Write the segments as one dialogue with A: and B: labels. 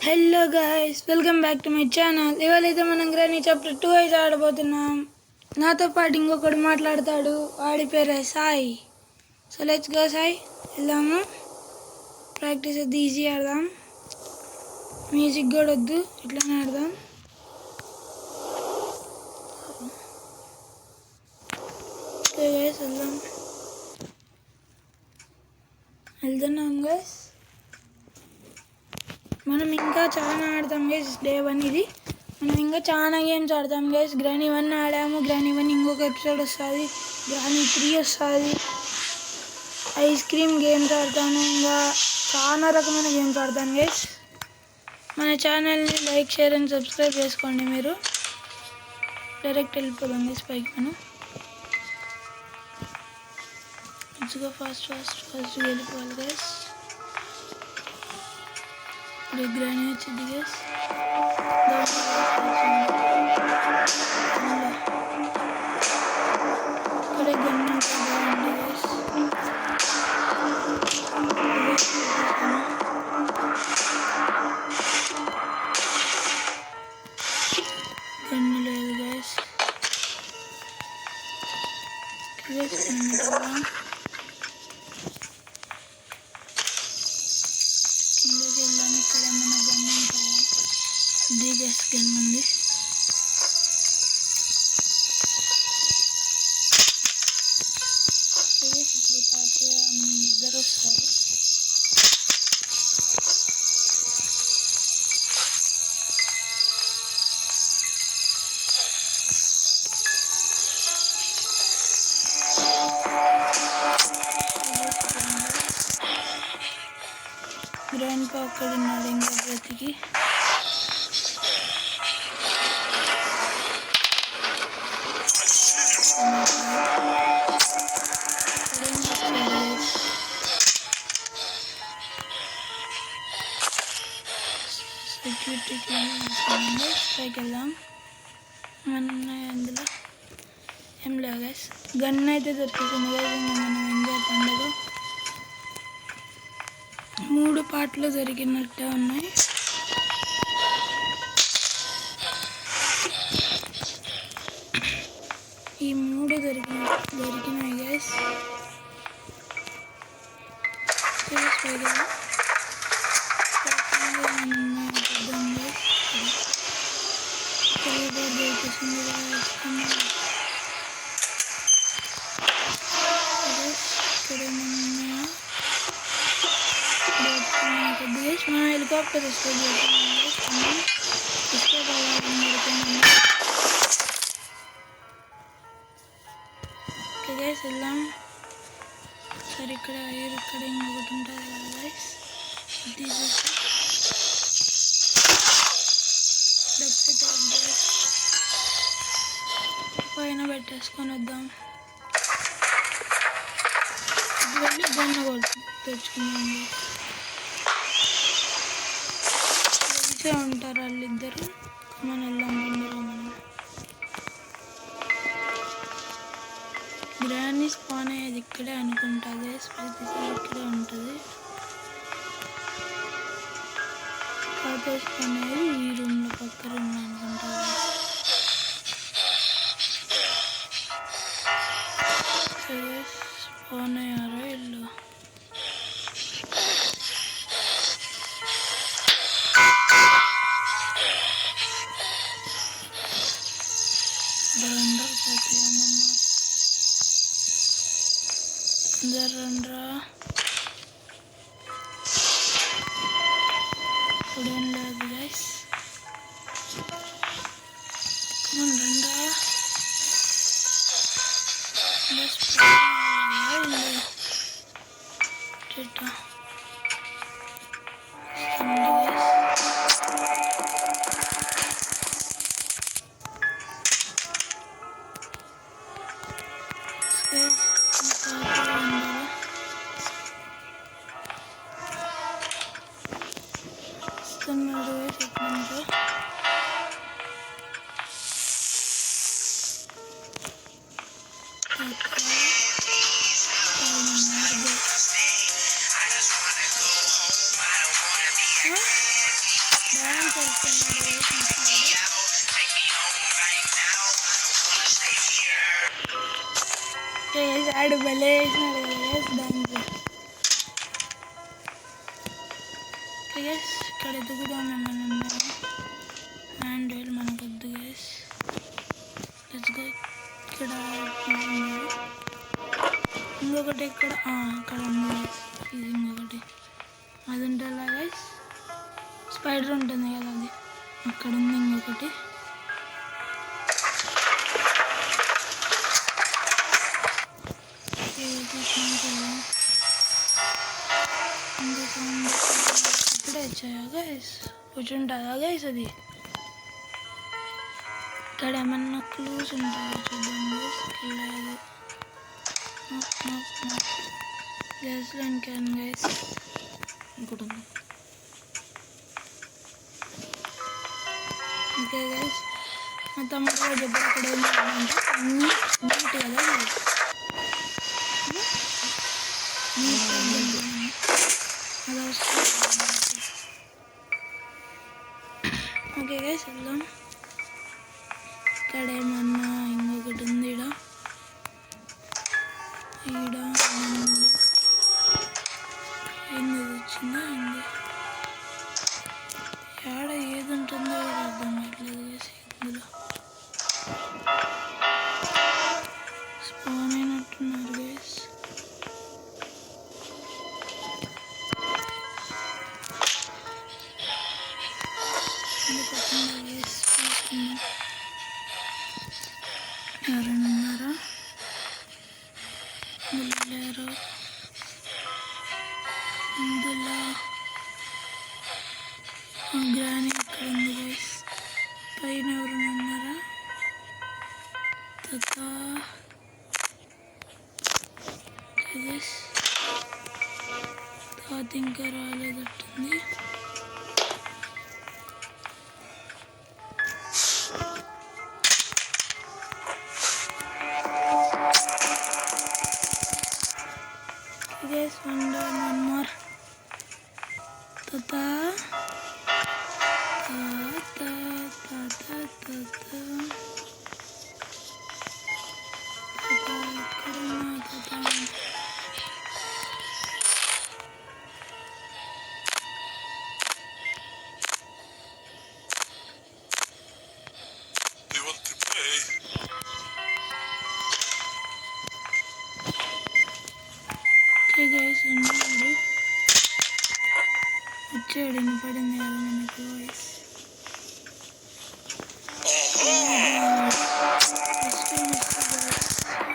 A: Hello guys, welcome back to my channel. ఇవాళైతే మనం granny chapter 2 అయితే ఆడబోతున్నాం. నాతో పాటు ఇంకొకడు మాట్లాడతాడు, వాడి పేరే Sai. So let's go Sai, వెళ్దాము. ప్రాక్టీస్ అది ఈజీ ఆడదాం, మ్యూజిక్ కూడా వద్దు, ఇట్లానే ఆడదాం. ఓకే గైస్, వెళ్తున్నాం గైస్. మనం ఇంకా చాలా ఆడతాం గైస్. డే 1 ఇది. మనం ఇంకా చాలా గేమ్స్ ఆడతాం గైస్. గ్రానీ 1 ఆడాము, గ్రానీ 1 ఇంకొక ఎపిసోడ్ వస్తుంది, గ్రానీ 3 వస్తుంది. ఐస్ క్రీమ్ గేమ్స్ ఆడతాను, ఇంకా చాలా రకమైన గేమ్స్ ఆడతాను గైస్. మన ఛానల్ని లైక్, షేర్ అండ్ సబ్స్క్రైబ్ చేసుకోండి. మీరు డైరెక్ట్ వెళ్ళిపోదాం గైస్ పైకి. మనం మంచిగా ఫాస్ట్ వెళ్ళిపోవాలి గైస్. ఇప్పుడు గ్రానీ వచ్చింది గైస్. ఇక్కడ గన్ను బాగుంది గైస్. గన్ను లేదు గైస్. కిందకి వెళ్ళాను. ఇక్కడ ఏమన్నా గన్ను ఉంటుందా? ఇది గైస్ గన్ ఉంది. ఇప్పుడు తాతయ్య ఇద్దరు వస్తారు. గ్రాండ్ పా అక్కడ ఉన్నాడు ఇంకా బ్రతికి. సెక్యూరిటీకి పైకి వెళ్దాం. మన అందులో ఏం లేవు గైస్. గన్ అయితే దొరికింది గైస్. ఇంకా మనం ఎంజాయ్ పండుగ 3 పార్ట్లు దొరికినట్టే ఉన్నాయి. ఈ 3 దొరికినాయి గైస్. మనం హెలికాప్టర్ ఎస్కేప్ చేస్తున్నాం. ఎస్కేప్ అవ్వాలని ఓకే గైస్, వెళ్దాం. సరే ఇక్కడ ఇంకొకటి ఉంటుంది కదా గైస్. పైన పెట్టేసుకొని వద్దాం. వెళ్ళి గన్ను తెచ్చుకుందాం. కలిసే ఉంటారు వాళ్ళిద్దరు. మనం వెళ్దాం ముందుగా. మనం గ్రానీ స్పాన్ అయ్యేది ఇక్కడే అనుకుంటా గైస్. ప్రతిసారి ఇక్కడే ఉంటుంది. తాతయ్య స్పాన్ అయ్యేది ఈ రూమ్లో, పక్క రూమ్లో అనుకుంటా. స్పాన్ అయ్యారో ఇల్లు. రండ్రా, ఇప్పుడేం లేదు గైస్. రండ్రా, డాన్స్ చేస్తున్నాడు గైస్ ఆడు భలే వేసినాడు గైస్ డాన్స్. గైస్ ఇక్కడ ఎదుగుదాం ఏమన్నా హ్యాండ్ రైల్ మనకు వద్దు గైస్. Let's go. ఇక్కడ ఇంకొకటి ఇక్కడ ఇక్కడ ఉంది గైస్. ఇది ఇంకొకటి అది ఉంటుందా గైస్, స్పైడర్ ఉంటుంది కదా అది అక్కడ ఉంది ఇంకొకటి. ఇప్పుడే వచ్చాయా గైస్, కూర్చుంటుందా గైస్ అది. ఇక్కడ ఏమన్నా క్లూస్ ఉంటాయో చూద్దాం గైస్. లేదు గ్యాస్ లైన్ క్యాన్ గైస్ ఇంకోటి ఉంది. ఓకే గైస్ మా తమ్ముడు కూడా చెప్పారు అక్కడ ఏంటంటే నీట్ కదా అలా వస్తుంది. ఓకే గైస్ వెళ్దాం. ఇక్కడ ఏమన్నా ఇంకొకటి ఉంది ఈడ ఏంది వచ్చిందా ఏంది ఏడ ఏది ఉంటుందో కూడా అర్థం కావట్లేదు గైస్. ఇందులో స్పాన్ అయినట్టున్నారు గైస్. ఎవరైనా ఉన్నారా? లేరు. ఇందులో గ్రాని ఇక్కడ ఉంది గైస్. పైన ఎవరైనా ఉన్నారా? తాత ఇంకా రాలేదట్టుంది. one more. Tata. Okay guys, ఉన్నాడు వచ్చాడు వినపడింది కదా మనకి వాయిస్.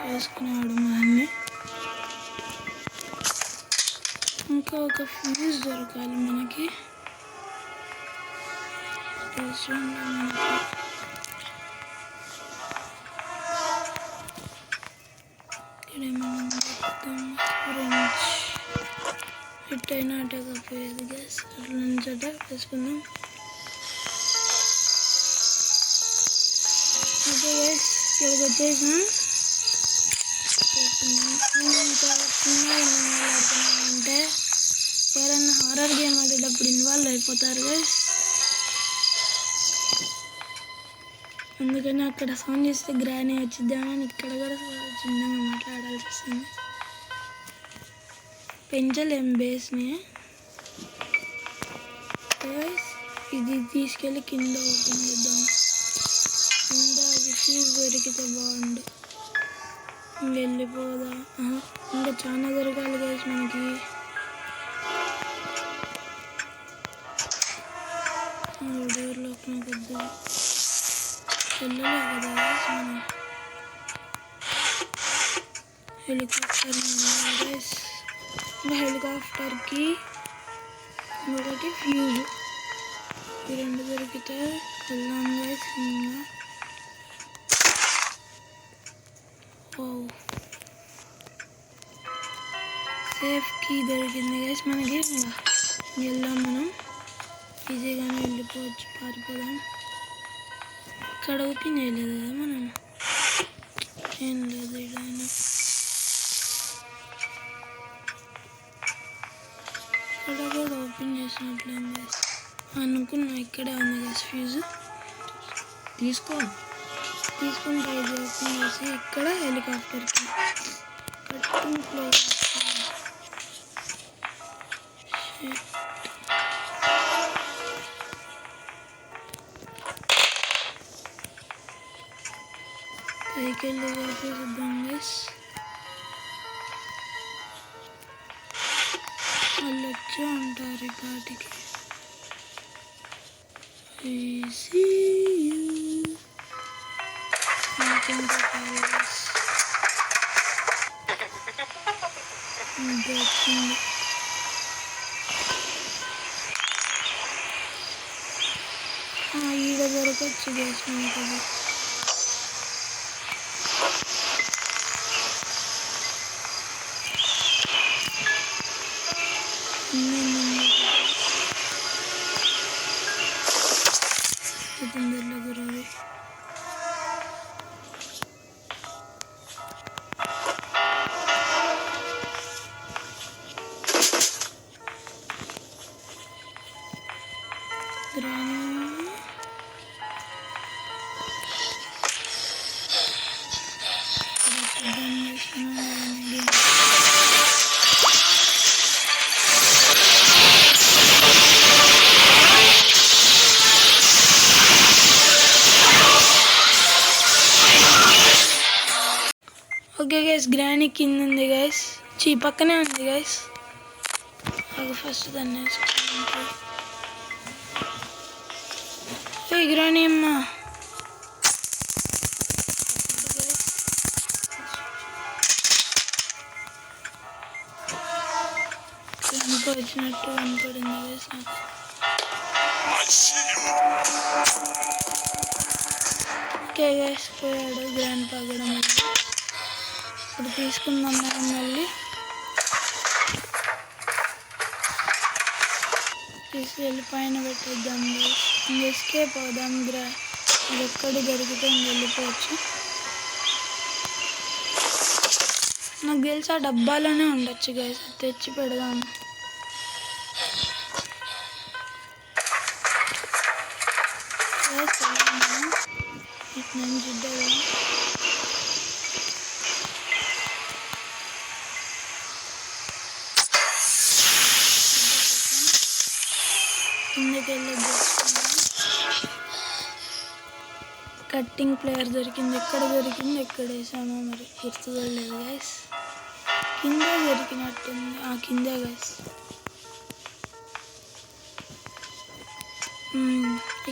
A: వేసుకున్నాడు మా అన్ని. ఇంకా ఒక ఫ్యూజ్ దొరకాలి మనకి. హిట్ అయినా అటకపోయేది గ్యాస్ అట్లా నుంచి అట వేసుకుందాం. ఓకే గైస్ ఇక్కడికి వచ్చేసిన ఇంకా అంటే ఎవరైనా హారర్ గేమ్ ఆడేటప్పుడు ఇన్వాల్వ్ అయిపోతారు గైస్. అందుకని అక్కడ సౌండ్ చేస్తే గ్రానీ వచ్చిద్దామని ఇక్కడ కూడా చిన్నగా మాట్లాడాల్సి వస్తుంది. పెంచలేం బేస్ని. ఇది తీసుకెళ్ళి కింద ఓపెన్ చేద్దాం. కింద అది ఫీజు దొరికితే బాగుండు. వెళ్ళిపోదా ఇంకా చాలా దొరకాలి గైస్ మనకి. డోర్లోకి నాకు వద్దు వెళ్ళలే కదా మనం. హెలికాప్టర్ గైస్ ఇంకా హెలికాప్టర్కి ఇంకొకటి ఫ్యూజ్ ఈ రెండు దొరికితే వెళ్దాం గైస్. ఇంకా సేఫ్ కీ దొరికింది గైస్ మనకి. ఇంకా వెళ్దాం మనం ఈజీగానే వెళ్ళిపోవచ్చు, పారిపోదాం. ఇక్కడ ఓపెన్ చేయలేదు కదా మనం, ఏం లేదు ఇలానే. ఇక్కడ కూడా ఓపెన్ చేసినట్లేదు అనుకుంటా. అనుకున్నా ఇక్కడే ఉంది గైస్ ఫ్యూజ్. తీసుకుని ట్రై చేసి ఇక్కడ హెలికాప్టర్కి కట్టింగ్ ప్లేస్. పైకి వెళ్ళి చూద్దాం గైస్. వాళ్ళు వచ్చి ఉంటారు ఈ పాటికి. ఈడ దొరకచ్చు గ్యాస్ మనకి. తొందరలో గురవి ఓకే గైస్, గ్రానీ కింద ఉంది గైస్. పక్కనే ఉంది గైస్. అది ఫస్ట్ దాన్ని వేసుకుంటాం. గ్రానీ అమ్మ వచ్చినట్టు కనపడింది గైస్ నాకు. ఓకే గైస్, పోయాడు గ్రాండ్ పా కూడా. ఇప్పుడు తీసుకుందాం మనం మళ్ళీ. తీసుకెళ్ళి పైన పెట్టేద్దాం గైస్. ఎస్కేప్ అవుదాం. అది ఎక్కడ దొరికితే వెళ్ళిపోవచ్చు. నాకు తెలిసి ఆ డబ్బాలోనే ఉండొచ్చు గైస్. తెచ్చి పెడదాం. ఇటు నుంచి చూద్దాం. కిందకి వెళ్ళి కట్టింగ్ ప్లేయర్ దొరికింది. ఎక్కడ దొరికింది, ఎక్కడ వేసామో మరి గుర్తుపడలేదు గైస్. కింద దొరికినట్టుంది. కిందే గైస్.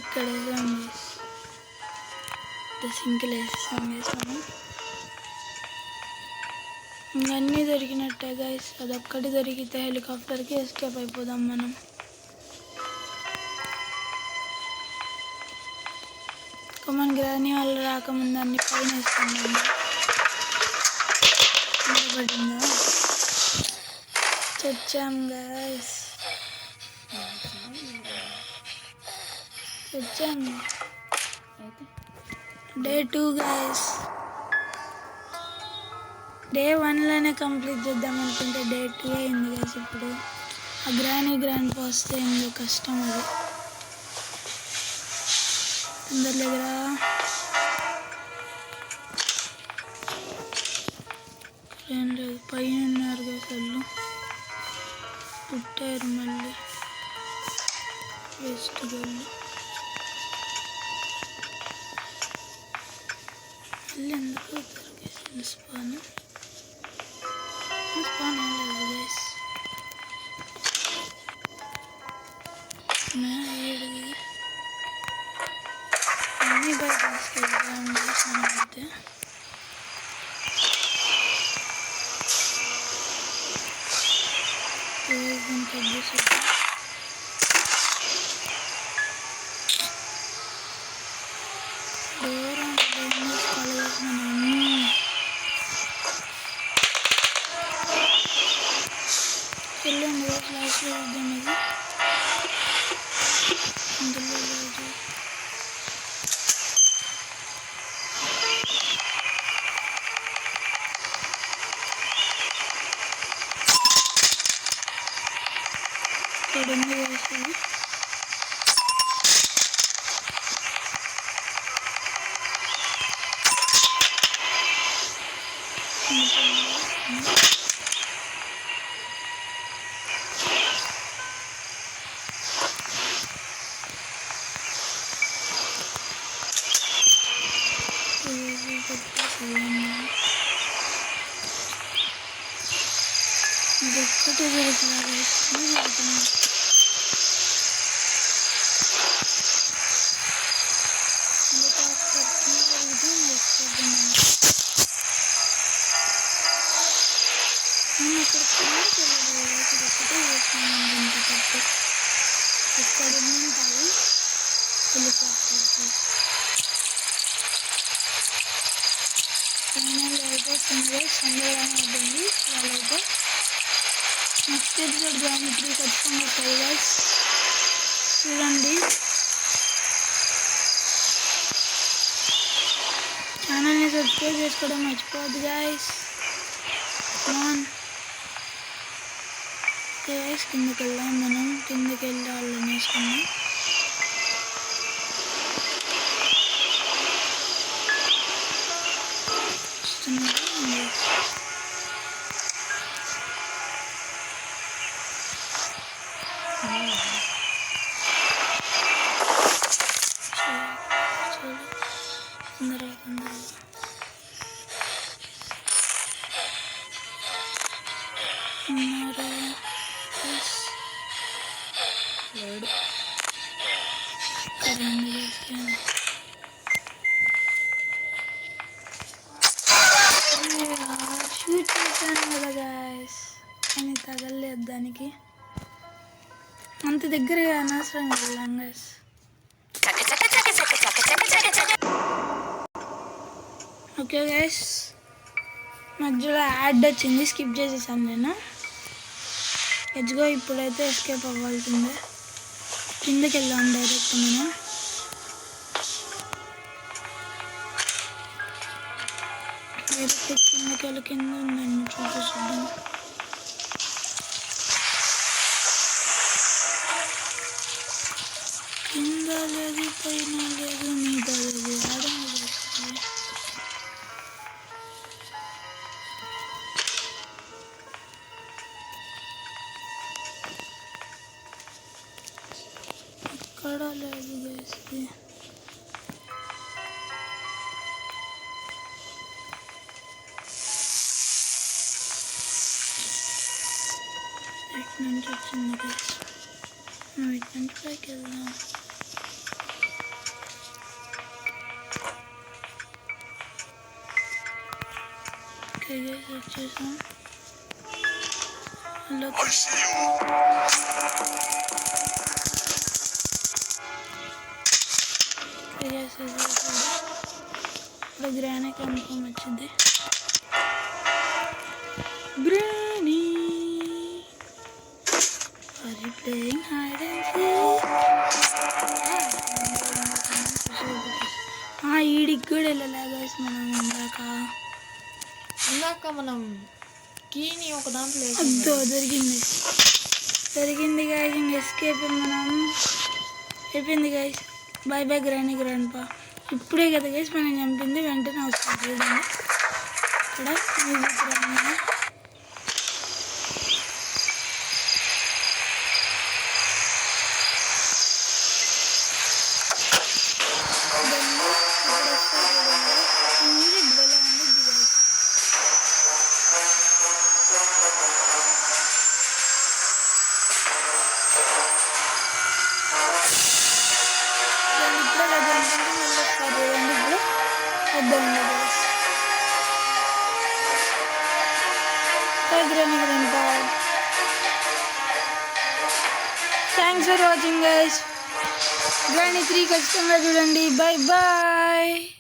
A: ఇక్కడ వేసాం గైస్. సింకిల్ వేసేసాం గైస్ మనం. అన్నీ దొరికినట్టే గైస్. అదొక్కటి దొరికితే హెలికాప్టర్కి ఎస్కేప్ అయిపోదాం మనం. మన గ్రానీ వాళ్ళు రాకముందు అన్ని పైన వేసుకున్నాం. పడిందా? చచ్చాం గైస్. చచ్చాము. Day 2 guys. డే 1లోనే కంప్లీట్ చేద్దాం అనుకుంటే డే 2 అయింది గైస్. ఇప్పుడు ఆ గ్రాండ్ పా వస్తే ఎందుకు కష్టం అది. అందరి దగ్గర ఏం లేదు. పైన ఉన్నారు కదా వాళ్ళు. పుట్టారు మళ్ళీ వేస్ట్ గల్లు. మళ్ళీ ఎందుకు దొరికేసింది స్పాన్. స్పాన్ లేదు గైస్. ఏడుది అన్నీ బయట తీసుకెళ్తాం చేసాను. అయితే దూరం వెళ్ళండి క్లాస్లో వద్దాం. ఇది అందులో లేదు. ఒక్కటే జరుగుతుంది ఇక్కడ ఉంటాయి హెలికాప్టర్కి ఫైనల్ అయితే సండే అవుతుంది వాళ్ళైతే నెక్స్ట్ ఎపిసోడ్ జామెట్రీ ఖచ్చితంగా వస్తాయి గైస్ చూడండి ఛానల్ని సబ్స్క్రైబ్ చేసుకోవడం మర్చిపోవద్దు గైస్ ఆన్ గైస్ కిందకి వెళ్దాం మనం కిందకి వెళ్ళి వాళ్ళని వేసుకున్నాం షూట్ చేశాను కదా గాయస్ కానీ తగలలేదు దానికి అంత దగ్గరగా అనవసరంగా వెళ్ళాం గైస్ ఓకే గైస్ మధ్యలో యాడ్ వచ్చింది స్కిప్ చేసేసాను నేను ఎడ్జ్గో ఇప్పుడైతే ఎస్కేప్ అవ్వాల్సిందే కిందకి వెళ్దాం డైరెక్ట్ నేను డైరెక్ట్ కిందకి వెళ్ళి కింద ఉందండి చూద్దాం కింద లేదు పైన లేదు మీద లేదు ఆడంగా చేస్తుంది ఇక్కడ లేదు గైస్ ఇటు నుంచి వచ్చింది గైస్ మనం ఇటు నుంచి పైకి వెళ్దాం ఓకే గైస్ వచ్చేసాం హలో ఇప్పుడు గ్రానీ కన్ఫర్మ్ వచ్చింది granny are you playing hide and seek ఈడికి కూడా వెళ్ళలే గైస్ మనం
B: ఇందాక మనం కీని ఒక దాంట్లో
A: అద్దో దొరికింది గైస్ ఇంక ఎస్కేప్ మనం అయిపోయింది guys bye bye granny grandpa ఇప్పుడే కదా గైస్ మనం చంపింది వెంటనే వస్తుంది చూడండి ఇక్కడ మ్యూజిక్ రాని మ్యూజిక్ భలే ఉంది guys Thanks for watching guys. Granny 3 ఖచ్చితంగా చూడండి. Bye bye.